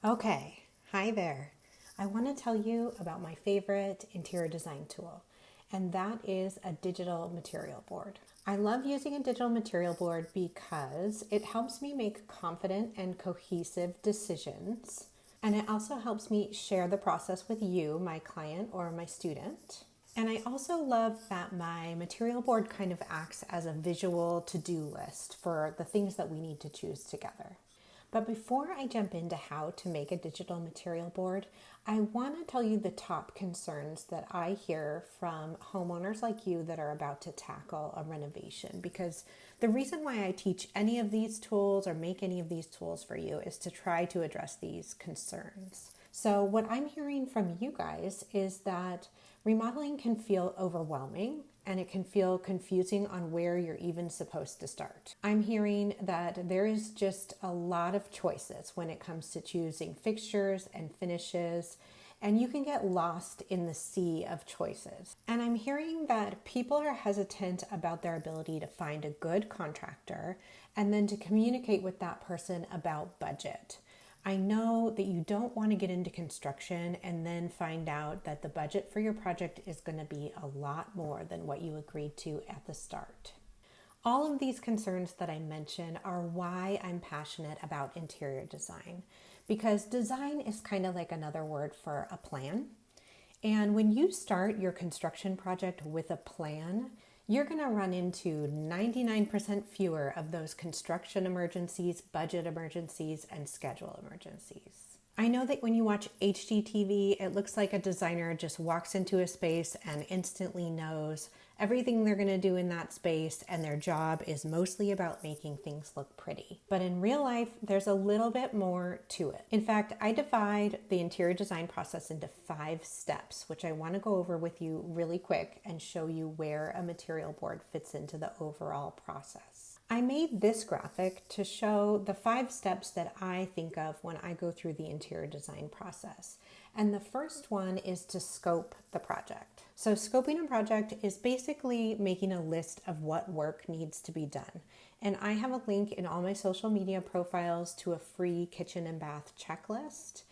Okay, hi there. I want to tell you about my favorite interior design tool, and that is a digital material board. I love using a digital material board because it helps me make confident and cohesive decisions, and it also helps me share the process with you, my client or my student. And I also love that my material board kind of acts as a visual to-do list for the things that we need to choose together. But before I jump into how to make a digital material board, I want to tell you the top concerns that I hear from homeowners like you that are about to tackle a renovation. Because the reason why I teach any of these tools or make any of these tools for you is to try to address these concerns. So what I'm hearing from you guys is that remodeling can feel overwhelming and it can feel confusing on where you're even supposed to start. I'm hearing that there is just a lot of choices when it comes to choosing fixtures and finishes, and you can get lost in the sea of choices. And I'm hearing that people are hesitant about their ability to find a good contractor and then to communicate with that person about budget. I know that you don't want to get into construction and then find out that the budget for your project is going to be a lot more than what you agreed to at the start. All of these concerns that I mention are why I'm passionate about interior design, because design is kind of like another word for a plan. And when you start your construction project with a plan, you're going to run into 99% fewer of those construction emergencies, budget emergencies, and schedule emergencies. I know that when you watch HGTV, it looks like a designer just walks into a space and instantly knows everything they're going to do in that space, and their job is mostly about making things look pretty. But in real life, there's a little bit more to it. In fact, I divide the interior design process into 5 steps, which I want to go over with you really quick and show you where a material board fits into the overall process. I made this graphic to show the 5 steps that I think of when I go through the interior design process. And the first one is to scope the project. So scoping a project is basically making a list of what work needs to be done. And I have a link in all my social media profiles to a free kitchen and bath checklist.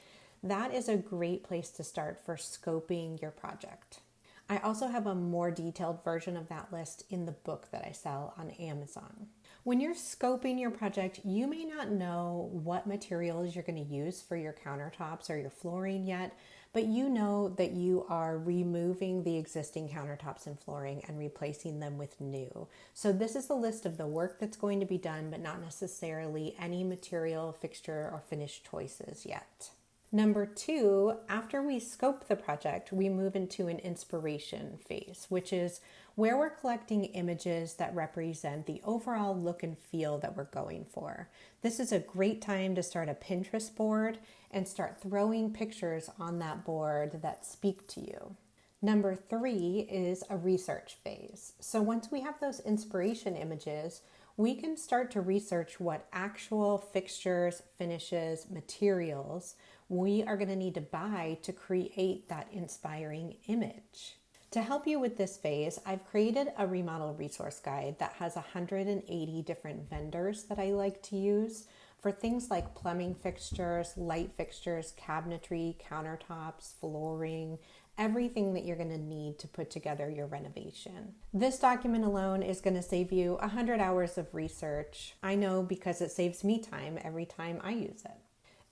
That is a great place to start for scoping your project. I also have a more detailed version of that list in the book that I sell on Amazon. When you're scoping your project, you may not know what materials you're going to use for your countertops or your flooring yet, but you know that you are removing the existing countertops and flooring and replacing them with new. So this is the list of the work that's going to be done, but not necessarily any material, fixture, or finish choices yet. Number 2, after we scope the project, we move into an inspiration phase, which is where we're collecting images that represent the overall look and feel that we're going for. This is a great time to start a Pinterest board and start throwing pictures on that board that speak to you. Number 3 is a research phase. So once we have those inspiration images, we can start to research what actual fixtures, finishes, materials we are going to need to buy to create that inspiring image. To help you with this phase, I've created a remodel resource guide that has 180 different vendors that I like to use for things like plumbing fixtures, light fixtures, cabinetry, countertops, flooring, everything that you're going to need to put together your renovation. This document alone is going to save you 100 hours of research. I know because it saves me time every time I use it.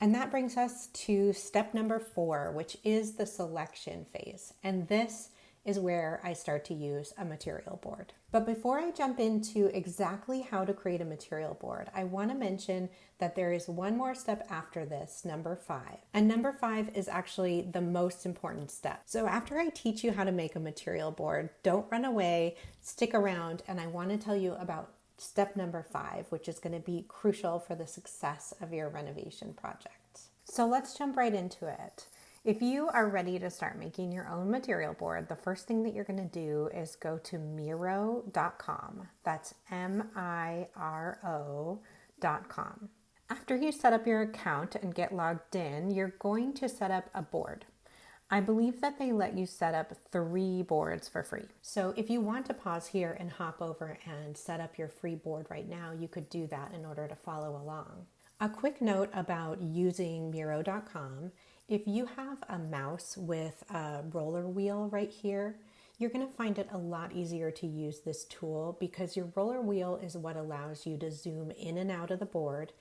And that brings us to step number 4, which is the selection phase. And this is where I start to use a material board. But before I jump into exactly how to create a material board, I want to mention that there is one more step after this, number 5. And number 5 is actually the most important step. So after I teach you how to make a material board, don't run away, stick around, and I want to tell you about step number 5, which is going to be crucial for the success of your renovation project. So let's jump right into it. If you are ready to start making your own material board, the first thing that you're going to do is go to Miro.com. That's Miro.com. After you set up your account and get logged in, you're going to set up a board. I believe that they let you set up 3 boards for free. So if you want to pause here and hop over and set up your free board right now, you could do that in order to follow along. A quick note about using Miro.com. If you have a mouse with a roller wheel right here, you're going to find it a lot easier to use this tool because your roller wheel is what allows you to zoom in and out of the board,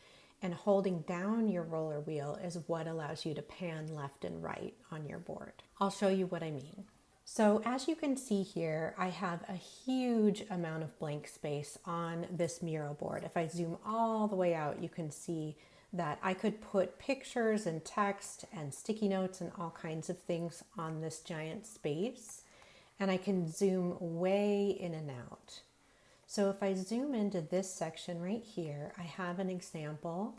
and holding down your roller wheel is what allows you to pan left and right on your board. I'll show you what I mean. So as you can see here, I have a huge amount of blank space on this Miro board. If I zoom all the way out, you can see that I could put pictures and text and sticky notes and all kinds of things on this giant space. And I can zoom way in and out. So if I zoom into this section right here, I have an example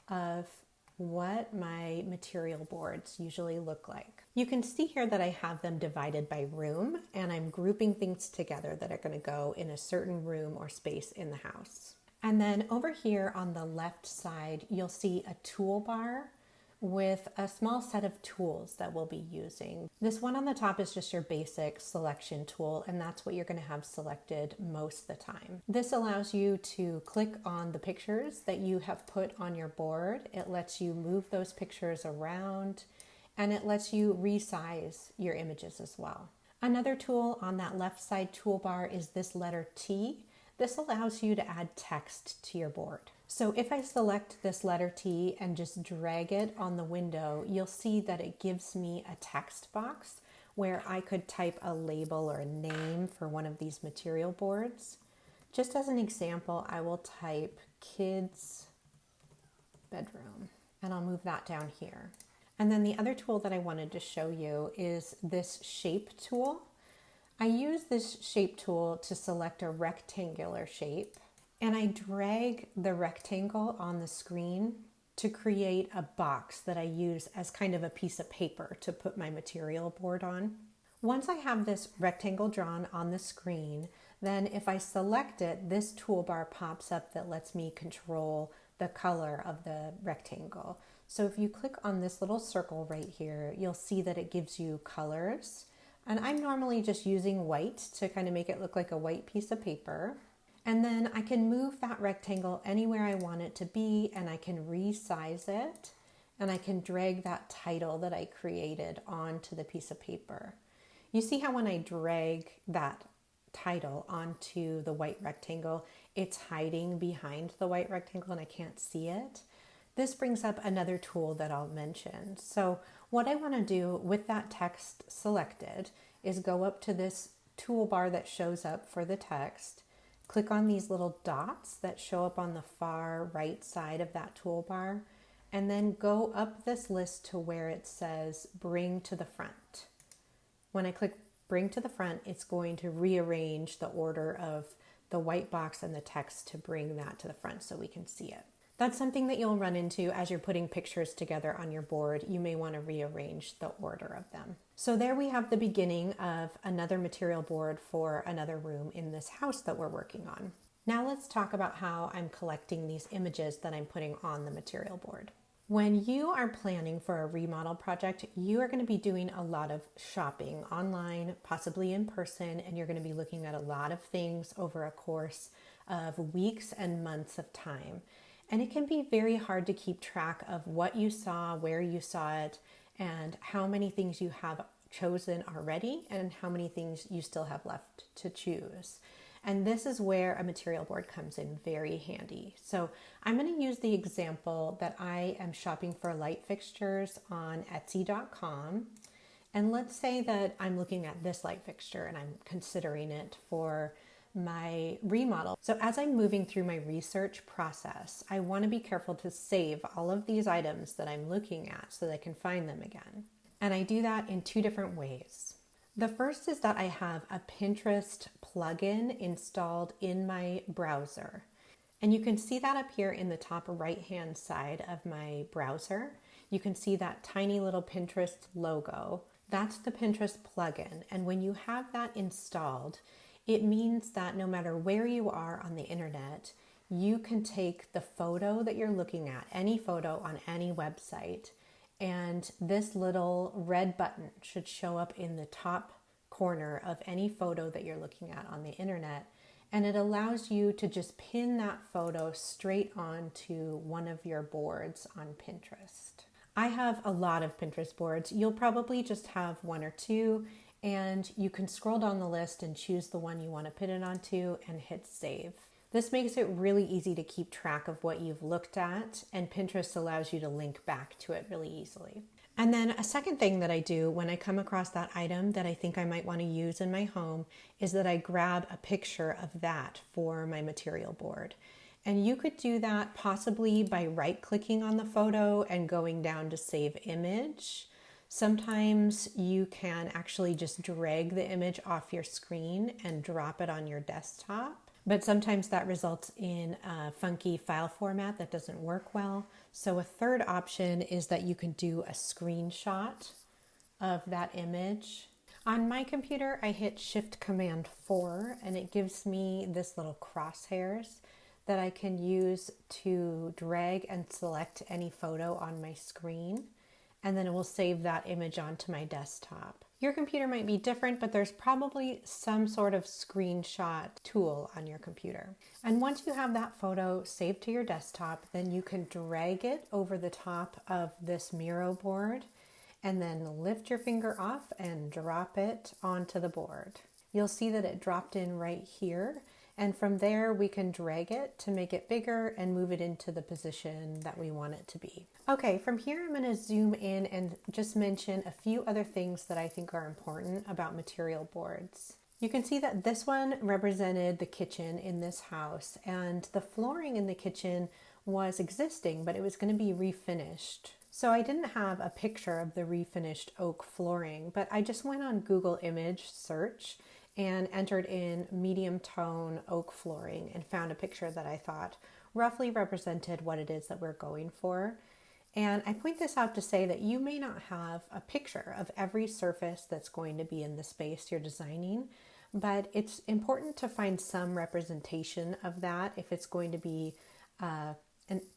of what my material boards usually look like. You can see here that I have them divided by room, and I'm grouping things together that are going to go in a certain room or space in the house. And then over here on the left side, you'll see a toolbar with a small set of tools that we'll be using. This one on the top is just your basic selection tool, and that's what you're going to have selected most of the time. This allows you to click on the pictures that you have put on your board. It lets you move those pictures around, and it lets you resize your images as well. Another tool on that left side toolbar is this letter T. This allows you to add text to your board. So if I select this letter T and just drag it on the window, you'll see that it gives me a text box where I could type a label or a name for one of these material boards. Just as an example, I will type kids bedroom, and I'll move that down here. And then the other tool that I wanted to show you is this shape tool. I use this shape tool to select a rectangular shape, and I drag the rectangle on the screen to create a box that I use as kind of a piece of paper to put my material board on. Once I have this rectangle drawn on the screen, then if I select it, this toolbar pops up that lets me control the color of the rectangle. So if you click on this little circle right here, you'll see that it gives you colors. And I'm normally just using white to kind of make it look like a white piece of paper. And then I can move that rectangle anywhere I want it to be, and I can resize it, and I can drag that title that I created onto the piece of paper. You see how when I drag that title onto the white rectangle, it's hiding behind the white rectangle and I can't see it? This brings up another tool that I'll mention. So what I want to do with that text selected is go up to this toolbar that shows up for the text, click on these little dots that show up on the far right side of that toolbar, and then go up this list to where it says bring to the front. When I click bring to the front, it's going to rearrange the order of the white box and the text to bring that to the front so we can see it. That's something that you'll run into as you're putting pictures together on your board. You may want to rearrange the order of them. So there we have the beginning of another material board for another room in this house that we're working on. Now let's talk about how I'm collecting these images that I'm putting on the material board. When you are planning for a remodel project, you are going to be doing a lot of shopping online, possibly in person, and you're going to be looking at a lot of things over a course of weeks and months of time. And it can be very hard to keep track of what you saw, where you saw it, and how many things you have chosen already and how many things you still have left to choose. And this is where a material board comes in very handy. So I'm going to use the example that I am shopping for light fixtures on Etsy.com. And let's say that I'm looking at this light fixture and I'm considering it for my remodel. So as I'm moving through my research process, I want to be careful to save all of these items that I'm looking at so that I can find them again. And I do that in two different ways. The first is that I have a Pinterest plugin installed in my browser. And you can see that up here in the top right-hand side of my browser. You can see that tiny little Pinterest logo. That's the Pinterest plugin. And when you have that installed, it means that no matter where you are on the internet, you can take the photo that you're looking at, any photo on any website, and this little red button should show up in the top corner of any photo that you're looking at on the internet, and it allows you to just pin that photo straight onto one of your boards on Pinterest. I have a lot of Pinterest boards. You'll probably just have one or two, and you can scroll down the list and choose the one you want to pin it onto and hit save. This makes it really easy to keep track of what you've looked at, and Pinterest allows you to link back to it really easily. And then a second thing that I do when I come across that item that I think I might want to use in my home is that I grab a picture of that for my material board. And you could do that possibly by right-clicking on the photo and going down to Save Image. Sometimes you can actually just drag the image off your screen and drop it on your desktop. But sometimes that results in a funky file format that doesn't work well. So a third option is that you can do a screenshot of that image. On my computer, I hit Shift-Command-4 and it gives me this little crosshairs that I can use to drag and select any photo on my screen, and then it will save that image onto my desktop. Your computer might be different, but there's probably some sort of screenshot tool on your computer. And once you have that photo saved to your desktop, then you can drag it over the top of this Miro board and then lift your finger off and drop it onto the board. You'll see that it dropped in right here. And from there, we can drag it to make it bigger and move it into the position that we want it to be. Okay, from here, I'm going to zoom in and just mention a few other things that I think are important about material boards. You can see that this one represented the kitchen in this house, and the flooring in the kitchen was existing, but it was going to be refinished. So I didn't have a picture of the refinished oak flooring, but I just went on Google image search and entered in medium tone oak flooring and found a picture that I thought roughly represented what it is that we're going for. And I point this out to say that you may not have a picture of every surface that's going to be in the space you're designing, but it's important to find some representation of that if it's going to be a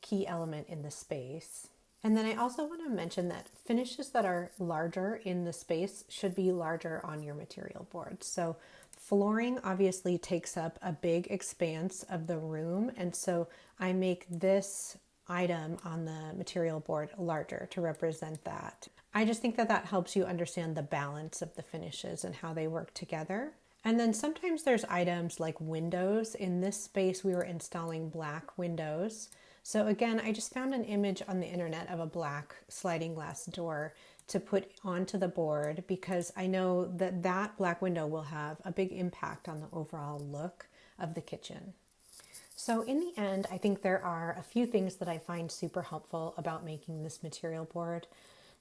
key element in the space. And then I also want to mention that finishes that are larger in the space should be larger on your material board. So flooring obviously takes up a big expanse of the room, and so I make this item on the material board larger to represent that. I just think that that helps you understand the balance of the finishes and how they work together. And then sometimes there's items like windows. In this space, we were installing black windows. So again, I just found an image on the internet of a black sliding glass door to put onto the board because I know that that black window will have a big impact on the overall look of the kitchen. So in the end, I think there are a few things that I find super helpful about making this material board.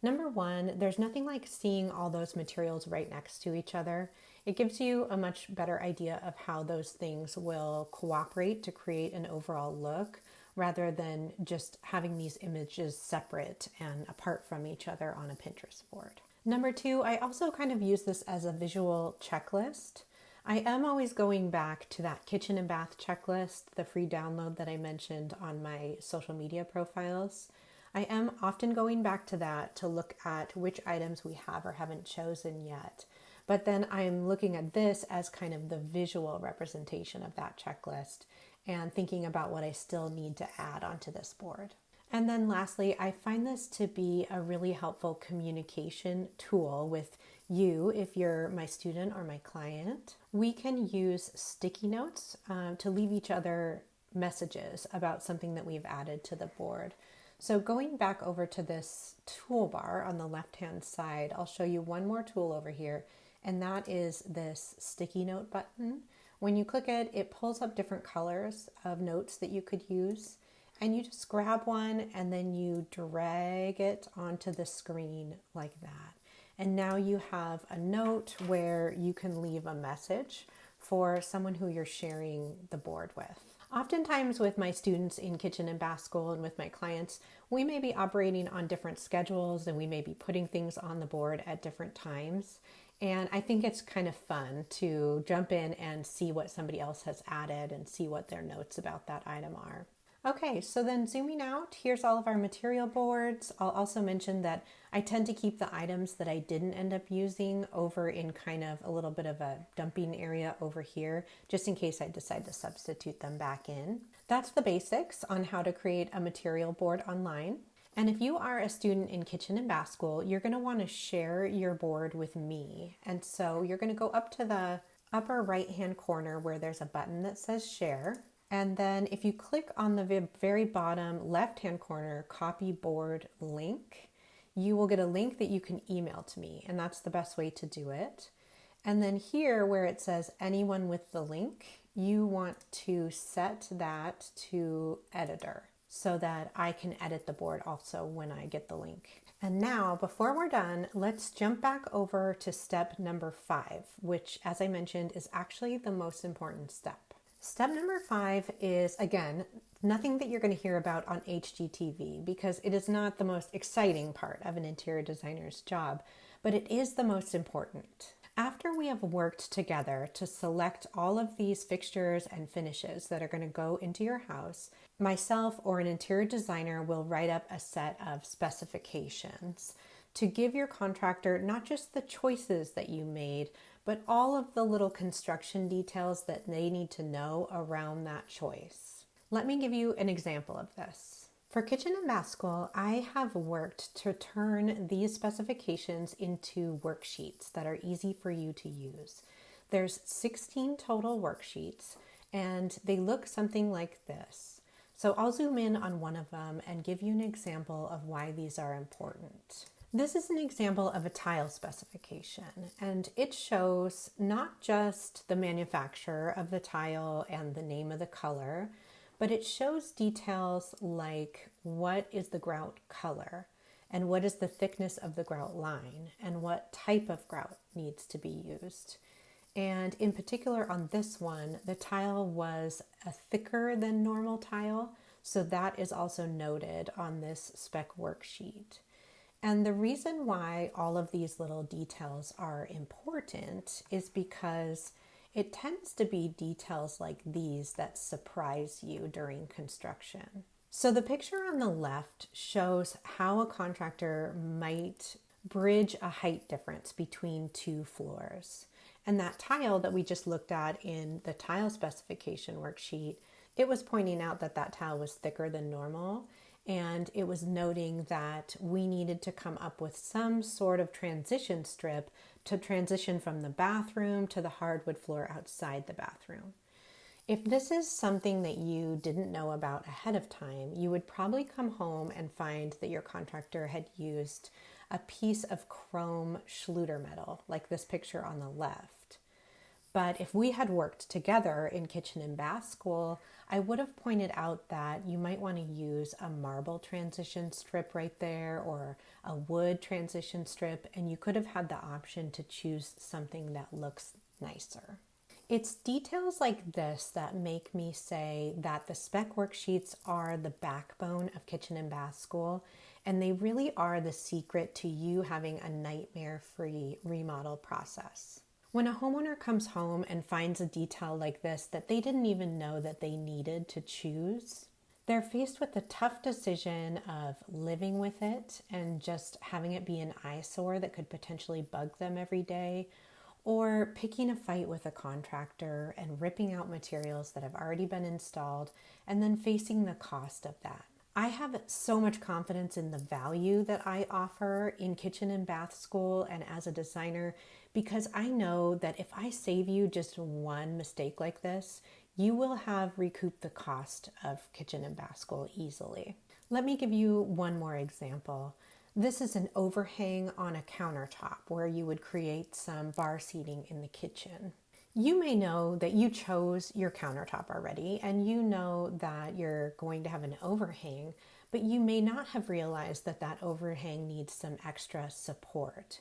Number one, there's nothing like seeing all those materials right next to each other. It gives you a much better idea of how those things will cooperate to create an overall look, rather than just having these images separate and apart from each other on a Pinterest board. Number two, I also kind of use this as a visual checklist. I am always going back to that kitchen and bath checklist, the free download that I mentioned on my social media profiles. I am often going back to that to look at which items we have or haven't chosen yet. But then I'm looking at this as kind of the visual representation of that checklist and thinking about what I still need to add onto this board. And then lastly, I find this to be a really helpful communication tool with you if you're my student or my client. We can use sticky notes to leave each other messages about something that we've added to the board. So going back over to this toolbar on the left-hand side, I'll show you one more tool over here, and that is this sticky note button. When you click it, it pulls up different colors of notes that you could use, and you just grab one and then you drag it onto the screen like that. And now you have a note where you can leave a message for someone who you're sharing the board with. Oftentimes with my students in kitchen and bath school and with my clients, we may be operating on different schedules and we may be putting things on the board at different times. And I think it's kind of fun to jump in and see what somebody else has added and see what their notes about that item are. Okay, so then zooming out, here's all of our material boards. I'll also mention that I tend to keep the items that I didn't end up using over in kind of a little bit of a dumping area over here, just in case I decide to substitute them back in. That's the basics on how to create a material board online. And if you are a student in Kitchen and Bath School, you're going to want to share your board with me. And so you're going to go up to the upper right-hand corner where there's a button that says share. And then if you click on the very bottom left-hand corner, copy board link, you will get a link that you can email to me. And that's the best way to do it. And then here where it says anyone with the link, you want to set that to editor so that I can edit the board also when I get the link. And now, before we're done, let's jump back over to step number 5, which, as I mentioned, is actually the most important step. Step number 5 is, again, nothing that you're going to hear about on HGTV because it is not the most exciting part of an interior designer's job, but it is the most important. After we have worked together to select all of these fixtures and finishes that are going to go into your house, myself or an interior designer will write up a set of specifications to give your contractor not just the choices that you made, but all of the little construction details that they need to know around that choice. Let me give you an example of this. For Kitchen and Bath School, I have worked to turn these specifications into worksheets that are easy for you to use. There's 16 total worksheets, and they look something like this. So I'll zoom in on one of them and give you an example of why these are important. This is an example of a tile specification, and it shows not just the manufacturer of the tile and the name of the color, but it shows details like what is the grout color and what is the thickness of the grout line and what type of grout needs to be used. And in particular on this one, the tile was a thicker than normal tile, so that is also noted on this spec worksheet. And the reason why all of these little details are important is because it tends to be details like these that surprise you during construction. So the picture on the left shows how a contractor might bridge a height difference between two floors. And that tile that we just looked at in the tile specification worksheet, it was pointing out that that tile was thicker than normal. And it was noting that we needed to come up with some sort of transition strip to transition from the bathroom to the hardwood floor outside the bathroom. If this is something that you didn't know about ahead of time, you would probably come home and find that your contractor had used a piece of chrome Schluter metal, like this picture on the left. But if we had worked together in Kitchen and Bath School, I would have pointed out that you might want to use a marble transition strip right there or a wood transition strip, and you could have had the option to choose something that looks nicer. It's details like this that make me say that the spec worksheets are the backbone of Kitchen and Bath School, and they really are the secret to you having a nightmare-free remodel process. When a homeowner comes home and finds a detail like this that they didn't even know that they needed to choose, they're faced with the tough decision of living with it and just having it be an eyesore that could potentially bug them every day, or picking a fight with a contractor and ripping out materials that have already been installed and then facing the cost of that. I have so much confidence in the value that I offer in Kitchen and Bath School and as a designer because I know that if I save you just one mistake like this, you will have recouped the cost of Kitchen and Bath School easily. Let me give you one more example. This is an overhang on a countertop where you would create some bar seating in the kitchen. You may know that you chose your countertop already and you know that you're going to have an overhang, but you may not have realized that that overhang needs some extra support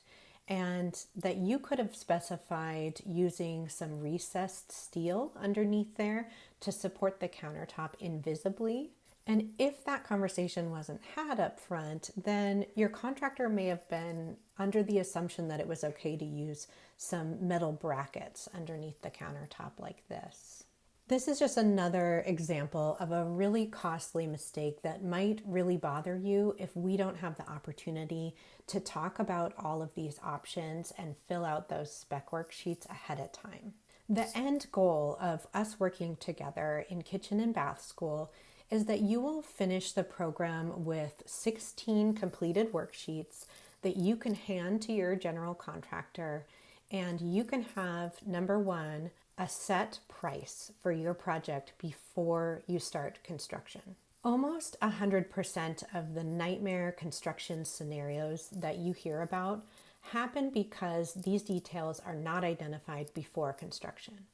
and that you could have specified using some recessed steel underneath there to support the countertop invisibly. And if that conversation wasn't had up front, then your contractor may have been under the assumption that it was okay to use some metal brackets underneath the countertop like this. This is just another example of a really costly mistake that might really bother you if we don't have the opportunity to talk about all of these options and fill out those spec worksheets ahead of time. The end goal of us working together in Kitchen and Bath School is that you will finish the program with 16 completed worksheets that you can hand to your general contractor, and you can have, number one, a set price for your project before you start construction. Almost 100% of the nightmare construction scenarios that you hear about happen because these details are not identified before construction.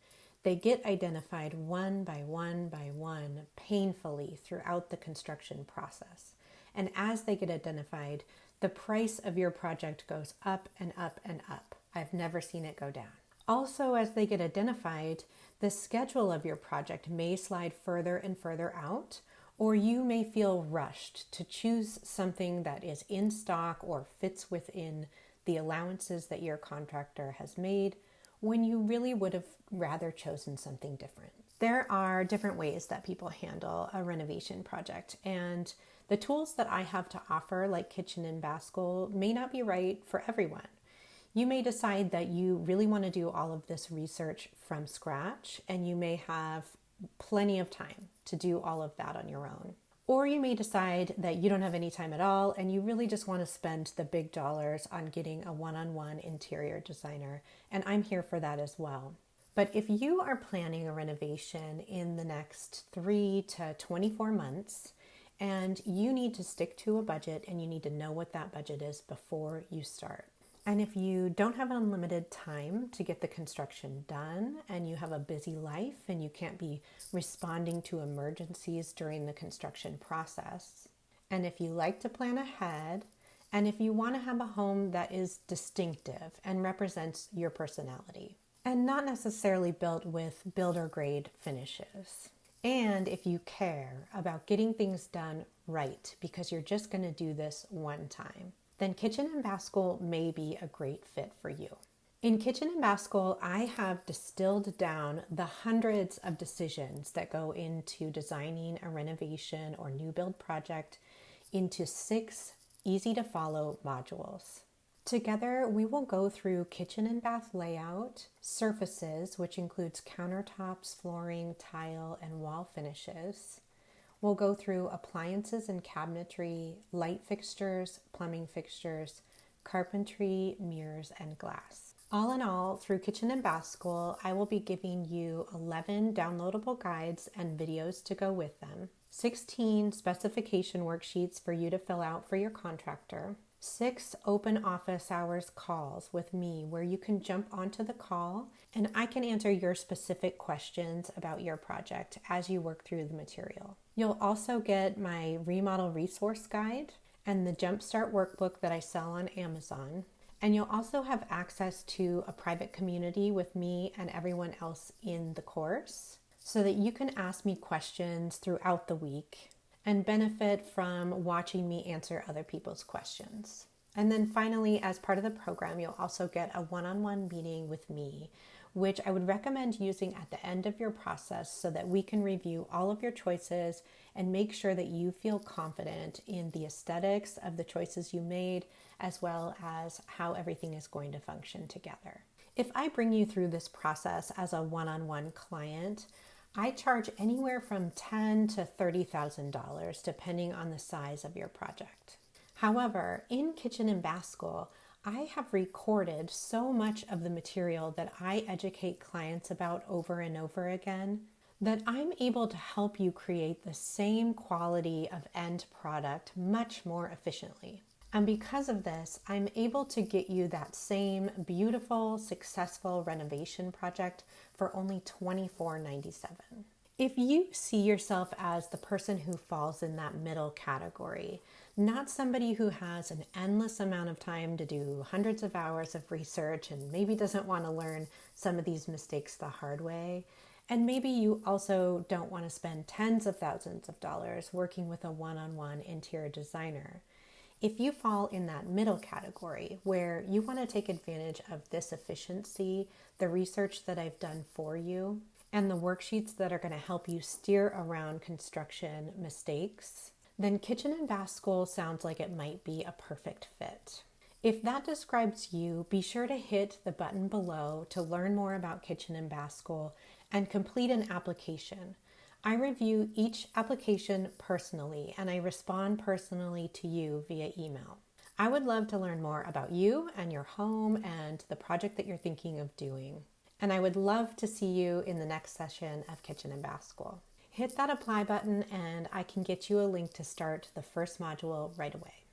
They get identified one by one by one painfully throughout the construction process. And as they get identified, the price of your project goes up and up and up. I've never seen it go down. Also, as they get identified, the schedule of your project may slide further and further out, or you may feel rushed to choose something that is in stock or fits within the allowances that your contractor has made when you really would have rather chosen something different. There are different ways that people handle a renovation project, and the tools that I have to offer, like Kitchen and Bath School, may not be right for everyone. You may decide that you really want to do all of this research from scratch, and you may have plenty of time to do all of that on your own. Or you may decide that you don't have any time at all and you really just want to spend the big dollars on getting a one-on-one interior designer, and I'm here for that as well. But if you are planning a renovation in the next 3 to 24 months, and you need to stick to a budget and you need to know what that budget is before you start. And if you don't have unlimited time to get the construction done and you have a busy life and you can't be responding to emergencies during the construction process, and if you like to plan ahead, and if you want to have a home that is distinctive and represents your personality, and not necessarily built with builder grade finishes, and if you care about getting things done right because you're just going to do this one time, then Kitchen and Bath School may be a great fit for you. In Kitchen and Bath School, I have distilled down the hundreds of decisions that go into designing a renovation or new build project into 6 easy to follow modules. Together, we will go through kitchen and bath layout, surfaces, which includes countertops, flooring, tile, and wall finishes. We'll go through appliances and cabinetry, light fixtures, plumbing fixtures, carpentry, mirrors, and glass. All in all, through Kitchen and Bath School, I will be giving you 11 downloadable guides and videos to go with them, 16 specification worksheets for you to fill out for your contractor, 6 open office hours calls with me where you can jump onto the call and I can answer your specific questions about your project as you work through the material. You'll also get my remodel resource guide and the Jumpstart workbook that I sell on Amazon. And you'll also have access to a private community with me and everyone else in the course so that you can ask me questions throughout the week and benefit from watching me answer other people's questions. And then finally, as part of the program, you'll also get a one-on-one meeting with me, which I would recommend using at the end of your process so that we can review all of your choices and make sure that you feel confident in the aesthetics of the choices you made, as well as how everything is going to function together. If I bring you through this process as a one-on-one client, I charge anywhere from $10,000 to $30,000 depending on the size of your project. However, in Kitchen and Bath School, I have recorded so much of the material that I educate clients about over and over again that I'm able to help you create the same quality of end product much more efficiently. And because of this, I'm able to get you that same beautiful, successful renovation project for only $24.97. If you see yourself as the person who falls in that middle category, not somebody who has an endless amount of time to do hundreds of hours of research and maybe doesn't want to learn some of these mistakes the hard way, and maybe you also don't want to spend tens of thousands of dollars working with a one-on-one interior designer, if you fall in that middle category where you want to take advantage of this efficiency, the research that I've done for you, and the worksheets that are going to help you steer around construction mistakes, then Kitchen and Bath School sounds like it might be a perfect fit. If that describes you, be sure to hit the button below to learn more about Kitchen and Bath School and complete an application. I review each application personally, and I respond personally to you via email. I would love to learn more about you and your home and the project that you're thinking of doing. And I would love to see you in the next session of Kitchen and Bath School. Hit that apply button and I can get you a link to start the first module right away.